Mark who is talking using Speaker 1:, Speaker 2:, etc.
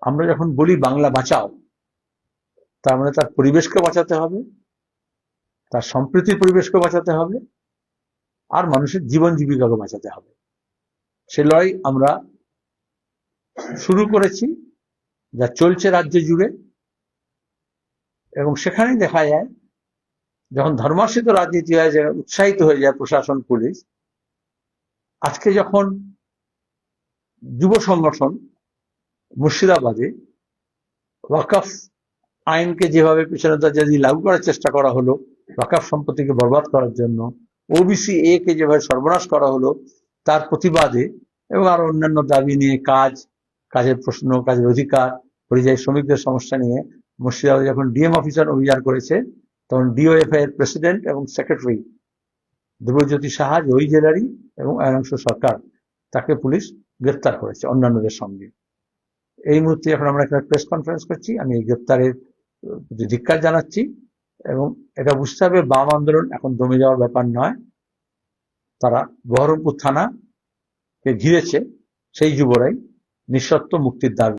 Speaker 1: আমরা যখন বলি বাংলা বাঁচাও, তার মানে তার পরিবেশকে বাঁচাতে হবে, তার সম্প্রীতির পরিবেশকে বাঁচাতে হবে, আর মানুষের জীবন জীবিকাকে বাঁচাতে হবে। সে লড়াই আমরা শুরু করেছি, যা চলছে রাজ্য জুড়ে। এবং সেখানেই দেখা যায়, যখন ধর্মাশ্রিত রাজনীতি হয়, যারা উৎসাহিত হয়ে যায় প্রশাসন, পুলিশ। আজকে যখন যুব সংগঠন মুর্শিদাবাদে ওয়াকফ আইনকে যেভাবে পেছনে যদি লাগু করার চেষ্টা করা হলো, ওয়াকফ সম্পত্তিকে বরবাদ করার জন্য, ওবিসি এ কে যেভাবে সর্বনাশ করা হলো, তার প্রতিবাদে এবং আরো অন্যান্য দাবি নিয়ে, কাজের প্রশ্ন, কাজের অধিকার, পরিযায়ী শ্রমিকদের সমস্যা নিয়ে মুর্শিদাবাদে যখন ডিএম অফিসার অভিযান করেছে, তখন ডিওএফআই এর প্রেসিডেন্ট এবং সেক্রেটারি ধ্রুবজ্যোতি সাহা, ওই জেলারই, এবং আয়নাংশু সরকার, তাকে পুলিশ গ্রেফতার করেছে অন্যান্যদের সঙ্গে। এই মুহূর্তে এখন আমরা একটা প্রেস কনফারেন্স করছি, আমি এই গ্রেপ্তারের ধিক্কার জানাচ্ছি। এবং এটা বুঝতে হবে, বাম আন্দোলন এখন দমে যাওয়ার ব্যাপার নয়। তারা বহরমপুর থানাকে ঘিরেছে, সেই যুবরাই নিঃশর্ত মুক্তির দাবি